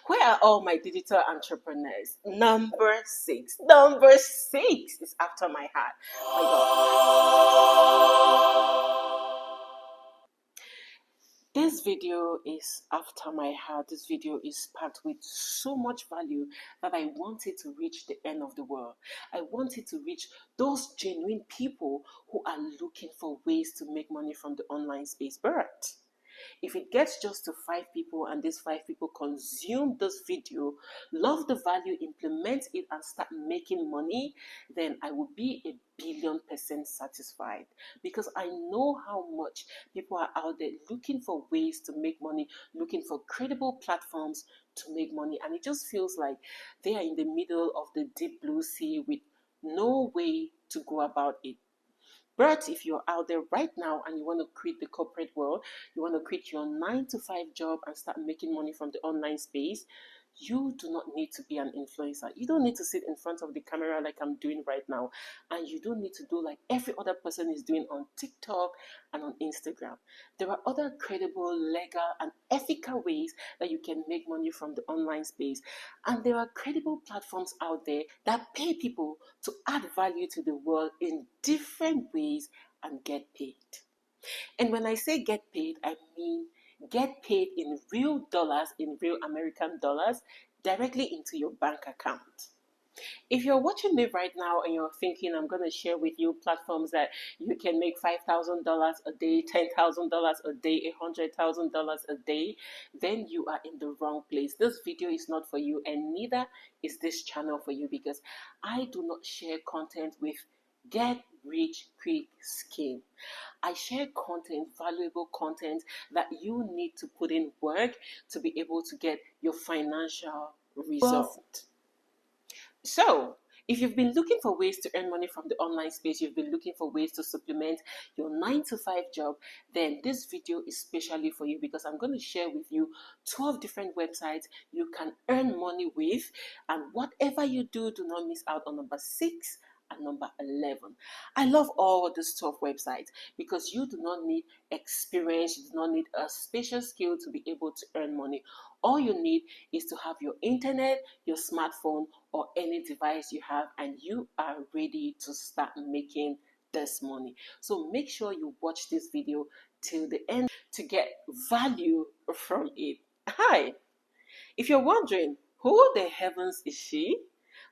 Where are all my digital entrepreneurs? Number six. Number six is after my heart. My God. This video is after my heart. This video is packed with so much value that I wanted to reach the end of the world. I wanted to reach those genuine people who are looking for ways to make money from the online space. But if it gets just to 5 people and these 5 people consume this video, love the value, implement it and start making money, then I will be 1,000,000,000% satisfied, because I know how much people are out there looking for ways to make money, looking for credible platforms to make money, and it just feels like they are in the middle of the deep blue sea with no way to go about it. But if you're out there right now and you want to quit the corporate world, you want to quit your 9-to-5 job and start making money from the online space, you do not need to be an influencer. You don't need to sit in front of the camera like I'm doing right now. And you don't need to do like every other person is doing on TikTok and on Instagram. There are other credible, legal, and ethical ways that you can make money from the online space. And there are credible platforms out there that pay people to add value to the world in different ways and get paid. And when I say get paid, I mean get paid in real dollars, in real American dollars, directly into your bank account. If you're watching me right now and you're thinking I'm going to share with you platforms that you can make $5,000 a day, $10,000 a day, $100,000 a day, then you are in the wrong place. This video is not for you, and neither is this channel for you, because I do not share content with get rich quick scheme. I share content, valuable content that you need to put in work to be able to get your financial result. So, if you've been looking for ways to earn money from the online space, you've been looking for ways to supplement your 9-to-5 job, then this video is specially for you, because I'm going to share with you 12 different websites you can earn money with, and whatever you do, do not miss out on number 6 and number 11. I love all these 12 websites because you do not need experience, you do not need a special skill to be able to earn money. All you need is to have your internet, your smartphone, or any device you have, and you are ready to start making this money. So make sure you watch this video till the end to get value from it. Hi! If you're wondering, who the heavens is she?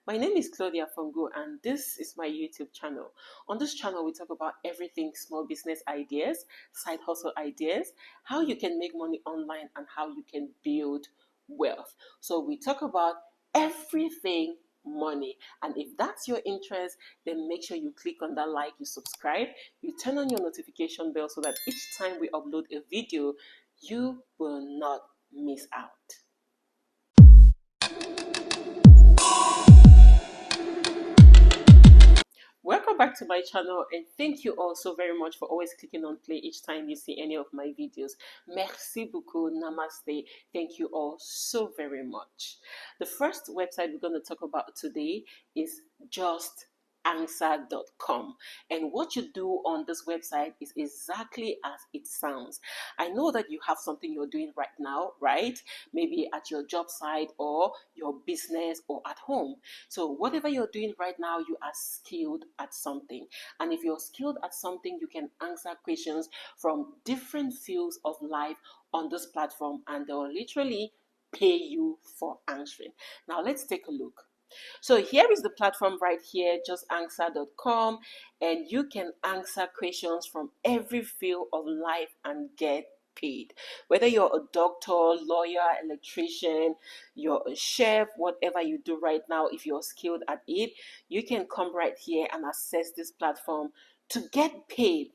My name is Claudia Fonguh, and this is my YouTube channel. On this channel, we talk about everything small business ideas, side hustle ideas, how you can make money online, and how you can build wealth. So we talk about everything money. And if that's your interest, then make sure you click on that like, you subscribe, you turn on your notification bell so that each time we upload a video, you will not miss out. Welcome back to my channel, and thank you all so very much for always clicking on play each time you see any of my videos. Merci beaucoup, namaste. Thank you all so very much. The first website we're going to talk about today is JustAnswer.com, and what you do on this website is exactly as it sounds. I know that you have something you're doing right now, right? Maybe at your job site or your business or at home. So whatever you're doing right now, you are skilled at something. And if you're skilled at something, you can answer questions from different fields of life on this platform, and they'll literally pay you for answering. Now let's take a look. So here is the platform right here, JustAnswer.com, and you can answer questions from every field of life and get paid. Whether you're a doctor, lawyer, electrician, you're a chef, whatever you do right now, if you're skilled at it, you can come right here and access this platform to get paid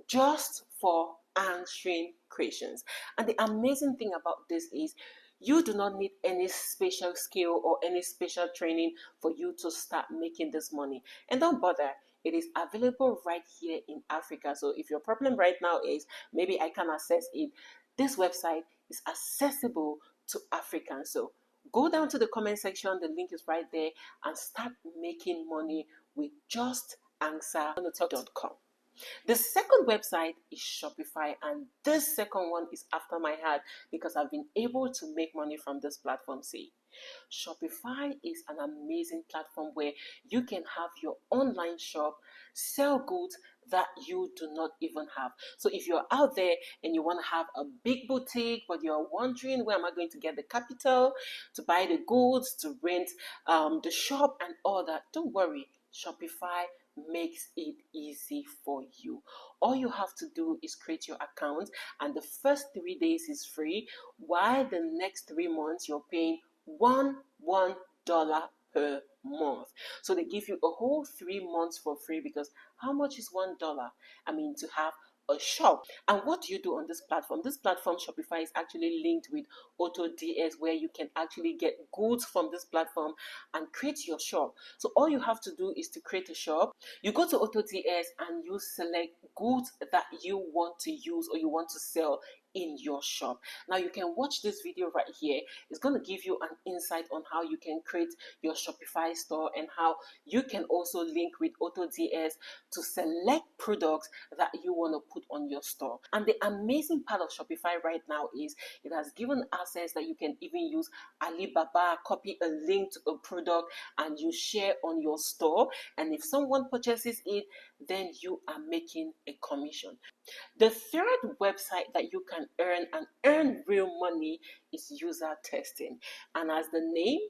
just for answering questions. And the amazing thing about this is you do not need any special skill or any special training for you to start making this money. And don't bother, it is available right here in Africa. So if your problem right now is maybe I can access it, this website is accessible to Africans. So go down to the comment section, the link is right there, and start making money with JustAnswer.com. The second website is Shopify, and this second one is after my heart because I've been able to make money from this platform. See, Shopify is an amazing platform where you can have your online shop, sell goods that you do not even have. So if you're out there and you want to have a big boutique, but you're wondering where am I going to get the capital to buy the goods, to rent the shop and all that, don't worry. Shopify makes it easy for you. All you have to do is create your account, and the first 3 days is free, while the next 3 months you're paying $1 per month. So they give you a whole 3 months for free, because how much is $1? I mean, to have a shop. And what do you do on this platform? This platform, Shopify, is actually linked with AutoDS, where you can actually get goods from this platform and create your shop. So all you have to do is to create a shop. You go to AutoDS and you select goods that you want to use or you want to sell in your shop. Now you can watch this video right here. It's going to give you an insight on how you can create your Shopify store and how you can also link with AutoDS to select products that you want to put on your store. And the amazing part of Shopify right now is it has given access that you can even use Alibaba, copy a link to a product and you share on your store. And if someone purchases it, then you are making a commission. The third website that you can earn real money is user testing. And as the name,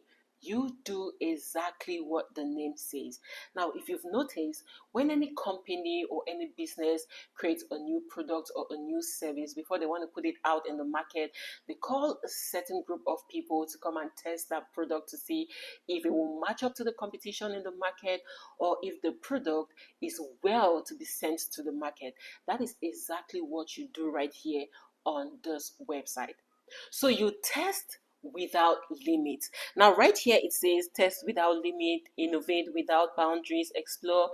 you do exactly what the name says. Now, if you've noticed, when any company or any business creates a new product or a new service, before they want to put it out in the market, they call a certain group of people to come and test that product to see if it will match up to the competition in the market or if the product is well to be sent to the market. That is exactly what you do right here on this website. So you test without limits. Now right here it says test without limit, innovate without boundaries, explore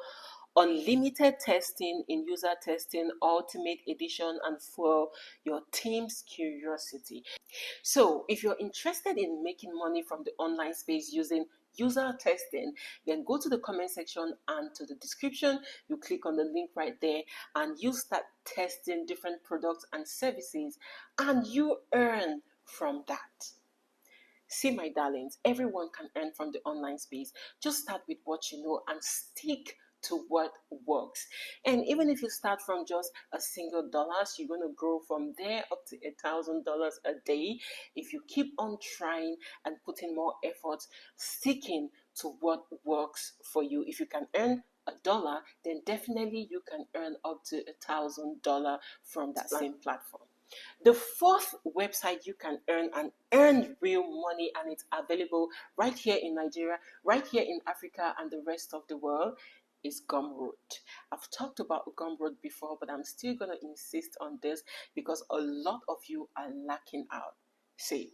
unlimited testing in user testing, ultimate edition, and for your team's curiosity. So if you're interested in making money from the online space using user testing, then go to the comment section and to the description. You click on the link right there and you start testing different products and services, and you earn from that. See, my darlings, everyone can earn from the online space. Just start with what you know and stick to what works. And even if you start from just a single dollar, you're going to grow from there up to $1,000 a day if you keep on trying and putting more effort, sticking to what works for you. If you can earn $1, then definitely you can earn up to $1,000 from that same platform. The fourth website you can earn real money, and it's available right here in Nigeria, right here in Africa and the rest of the world, is Gumroad. I've talked about Gumroad before, but I'm still going to insist on this because a lot of you are lacking out. See,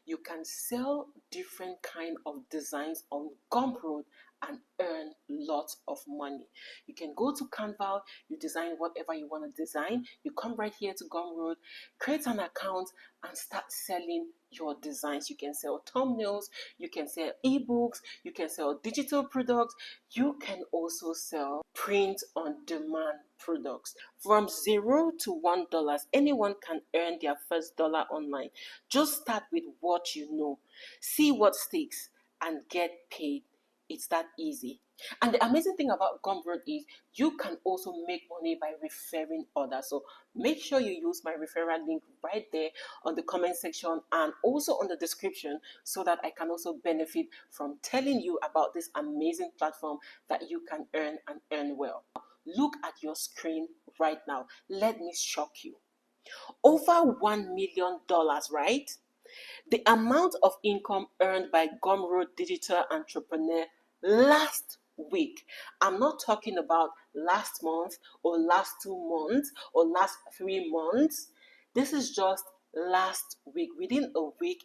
you can sell different kind of designs on Gumroad and earn lots of money. You can go to Canva, you design whatever you want to design, you come right here to Gumroad, create an account and start selling your designs. You can sell thumbnails, you can sell ebooks, you can sell digital products, you can also sell print on demand products. From $0 to $1, anyone can earn their first dollar online. Just start with what you know, see what sticks, and get paid. It's that easy. And the amazing thing about Gumroad is you can also make money by referring others. So make sure you use my referral link right there on the comment section and also on the description so that I can also benefit from telling you about this amazing platform that you can earn and earn well. Look at your screen right now. Let me shock you. Over $1 million, right? The amount of income earned by Gumroad digital entrepreneur last week. I'm not talking about last month or last 2 months or last 3 months. This is just last week. Within a week,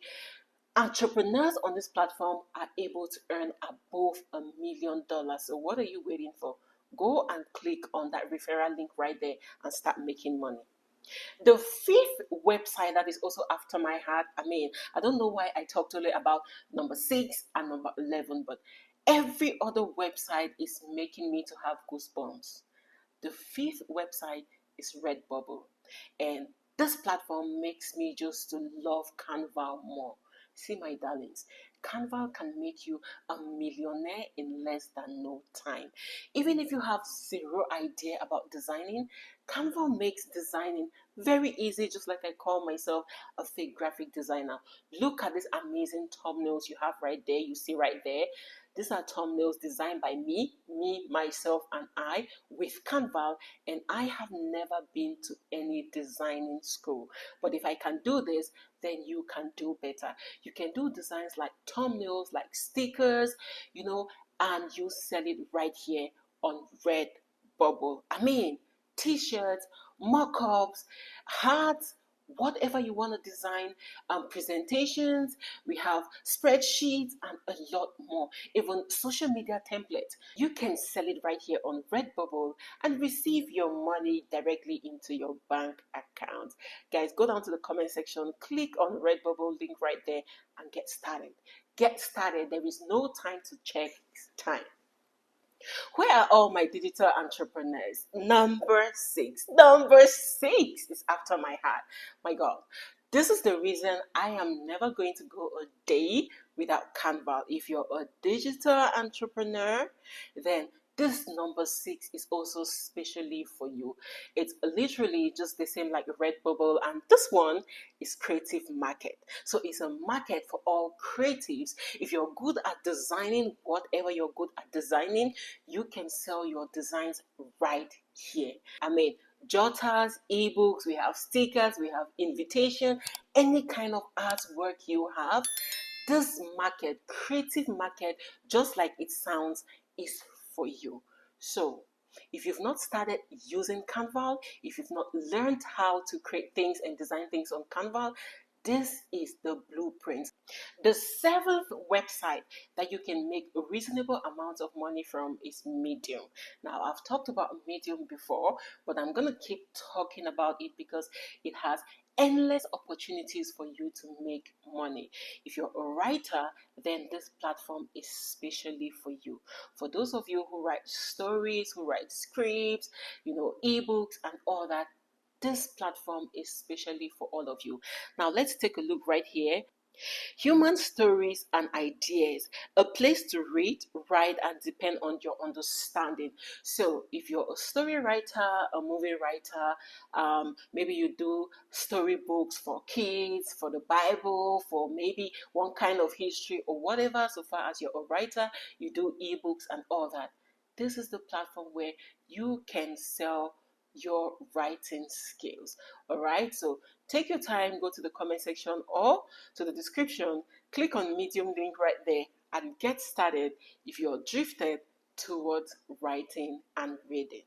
entrepreneurs on this platform are able to earn above $1 million. So what are you waiting for? Go and click on that referral link right there and start making money. The fifth website that is also after my heart, I don't know why I talked only about number 6 and number 11, but every other website is making me to have goosebumps. The fifth website is Redbubble. And this platform makes me just to love Canva more. See, my darlings, Canva can make you a millionaire in less than no time. Even if you have zero idea about designing, Canva makes designing very easy, just like I call myself a fake graphic designer. Look at these amazing thumbnails you have right there. You see right there. These are thumbnails designed by me, myself, and I with Canva, and I have never been to any designing school. But if I can do this, then you can do better. You can do designs like thumbnails, like stickers, and you sell it right here on Redbubble. I mean, t-shirts, mock-ups, hats, whatever you want to design, presentations, we have spreadsheets and a lot more, even social media templates. You can sell it right here on Redbubble and receive your money directly into your bank account. Guys, go down to the comment section, click on Redbubble link right there and get started. Get started. There is no time to check time. Where are all my digital entrepreneurs? Number six. Number six is after my heart. My God. This is the reason I am never going to go a day without Canva. If you're a digital entrepreneur, then this number six is also specially for you. It's literally just the same like Redbubble, and this one is creative market. So it's a market for all creatives. If you're good at designing whatever you're good at designing, you can sell your designs right here. I mean, jotters, ebooks, we have stickers, we have invitation, any kind of artwork you have. This market, creative market, just like it sounds, is for you. So if you've not started using Canva, if you've not learned how to create things and design things on Canva, this is the blueprint. The seventh website that you can make a reasonable amount of money from is Medium. Now, I've talked about Medium before, but I'm going to keep talking about it because it has endless opportunities for you to make money. If you're a writer, then this platform is specially for you. For those of you who write stories, who write scripts, ebooks and all that, this platform is specially for all of you. Now let's take a look right here. Human stories and ideas, a place to read, write, and depend on your understanding. So if you're a story writer, a movie writer, maybe you do storybooks for kids, for the Bible, for maybe one kind of history or whatever, so far as you're a writer, you do ebooks and all that. This is the platform where you can sell your writing skills. All right, so take your time, go to the comment section or to the description, click on Medium link right there and get started if you're drifted towards writing and reading.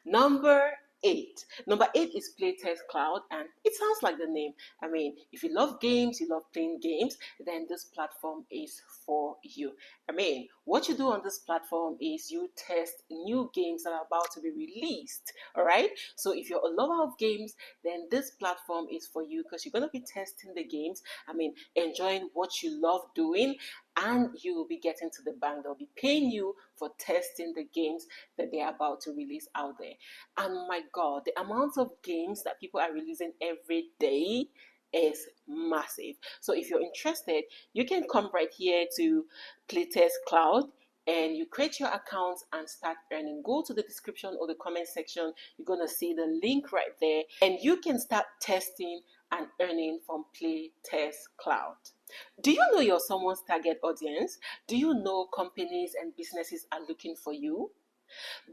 Number eight is PlaytestCloud, and it sounds like the name. I mean, if you love games, you love playing games, then this platform is for you. I mean, what you do on this platform is you test new games that are about to be released. All right, so if you're a lover of games, then this platform is for you because you're going to be testing the games. I mean, enjoying what you love doing, and you will be getting to the bank. They'll be paying you for testing the games that they're about to release out there. And my God, the amount of games that people are releasing every day is massive. So if you're interested, you can come right here to PlaytestCloud and you create your account and start earning. Go to the description or the comment section. You're going to see the link right there and you can start testing and earning from PlaytestCloud. Do you know you're someone's target audience? Do you know companies and businesses are looking for you?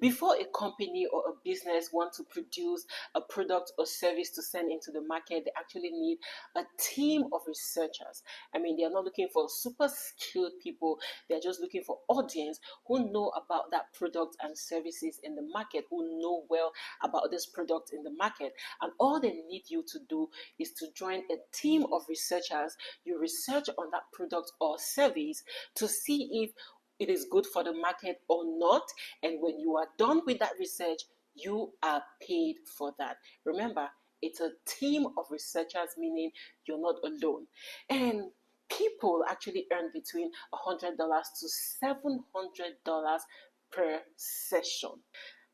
Before a company or a business want to produce a product or service to send into the market, they actually need a team of researchers. I mean, they're not looking for super skilled people. They're just looking for audience who know about that product and services in the market, who know well about this product in the market. And all they need you to do is to join a team of researchers. You research on that product or service to see if it is good for the market or not. And when you are done with that research, you are paid for that. Remember, it's a team of researchers, meaning you're not alone. And people actually earn between $100 to $700 per session.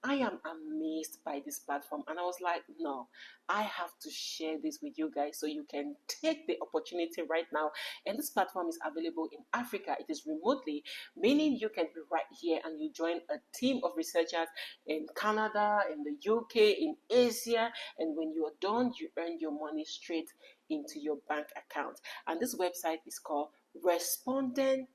I am amazed by this platform, and I was like, no, I have to share this with you guys so you can take the opportunity right now. And this platform is available in Africa. It is remotely, meaning you can be right here and you join a team of researchers in Canada, in the UK, in Asia, and when you're done, you earn your money straight into your bank account. And this website is called Respondent.io.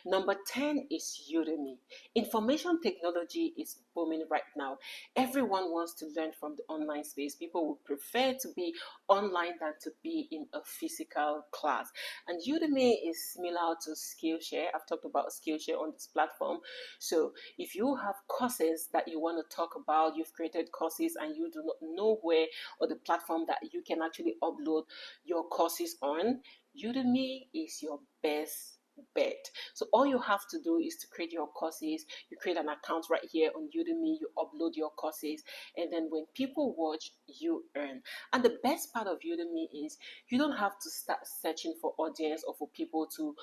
Number 10 is Udemy. Information technology is booming right now. Everyone wants to learn from the online space. People would prefer to be online than to be in a physical class. And Udemy is similar to Skillshare. I've talked about Skillshare on this platform. So if you have courses that you want to talk about, you've created courses and you do not know where or the platform that you can actually upload your courses on, Udemy is your best bet. So all you have to do is to create your courses. You create an account right here on Udemy, you upload your courses, and then when people watch, you earn. And the best part of Udemy is you don't have to start searching for audience or for people to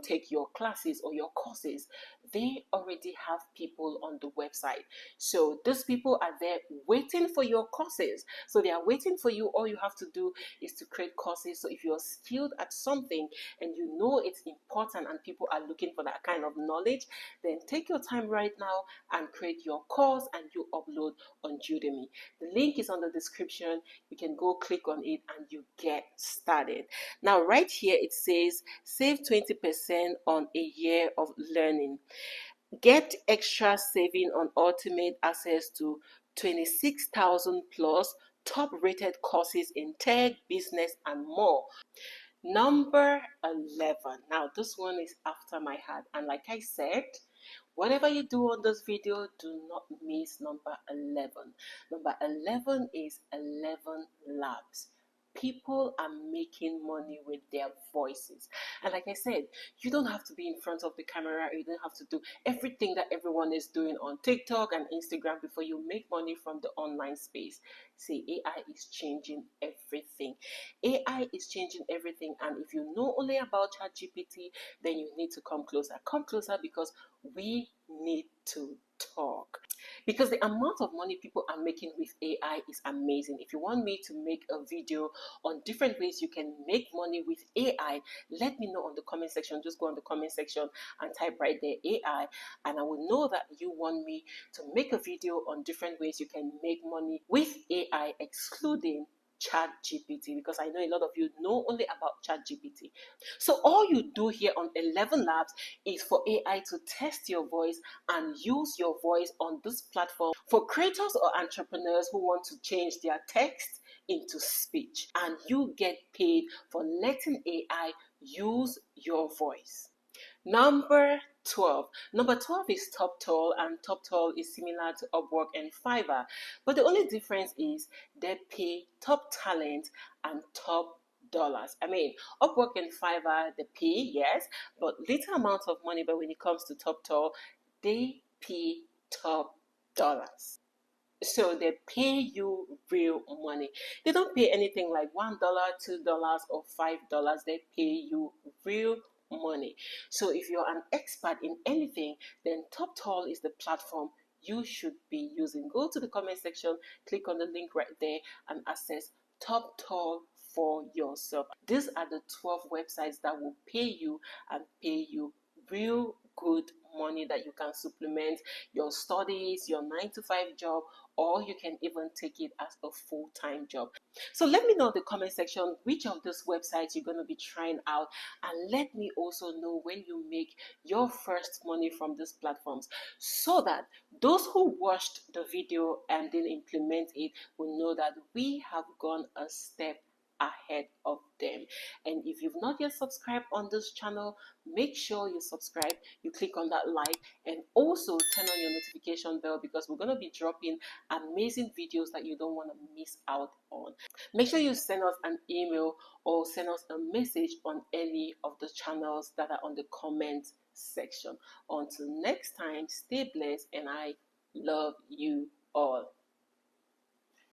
take your classes or your courses. They already have people on the website. So these people are there waiting for your courses. So they are waiting for you. All you have to do is to create courses. So if you're skilled at something and you know it's important and people are looking for that kind of knowledge, then take your time right now and create your course and you upload on Udemy. The link is on the description. You can go click on it and you get started. Now right here it says save 20% on a year of learning. Get extra saving on ultimate access to 26,000 plus top rated courses in tech, business, and more. Number 11. Now, this one is after my heart. And like I said, whatever you do on this video, do not miss number 11. Number 11 is 11 Labs. People are making money with their voices. And like I said, you don't have to be in front of the camera. You don't have to do everything that everyone is doing on TikTok and Instagram before you make money from the online space. See, AI is changing everything. AI is changing everything. And if you know only about ChatGPT, then you need to come closer. Come closer because we need to talk. Because the amount of money people are making with AI is amazing. If you want me to make a video on different ways you can make money with AI, let me know on the comment section. Just go on the comment section and type right there AI, and I will know that you want me to make a video on different ways you can make money with AI, excluding ChatGPT, because I know a lot of you know only about ChatGPT. So all you do here on 11 Labs is for AI to test your voice and use your voice on this platform for creators or entrepreneurs who want to change their text into speech, and you get paid for letting AI use your voice. Number 12. Number 12 is TopTal, and TopTal is similar to Upwork and Fiverr, but the only difference is they pay top talent and top dollars. I mean, Upwork and Fiverr, they pay, yes, but little amount of money, but when it comes to TopTal, they pay top dollars. So they pay you real money. They don't pay anything like $1, $2, or $5. They pay you real money. So if you're an expert in anything, then TopTal is the platform you should be using. Go to the comment section, click on the link right there, and access TopTal for yourself. These are the 12 websites that will pay you and pay you real good money that you can supplement your studies, your 9 to 5 job, or you can even take it as a full-time job. So let me know in the comment section which of these websites you're going to be trying out, and let me also know when you make your first money from these platforms, so that those who watched the video and didn't implement it will know that we have gone a step ahead of them. And if you've not yet subscribed on this channel, make sure you subscribe, you click on that like, and also turn on your notification bell, because we're going to be dropping amazing videos that you don't want to miss out on. Make sure you send us an email or send us a message on any of the channels that are on the comment section. Until next time, stay blessed, and I love you all.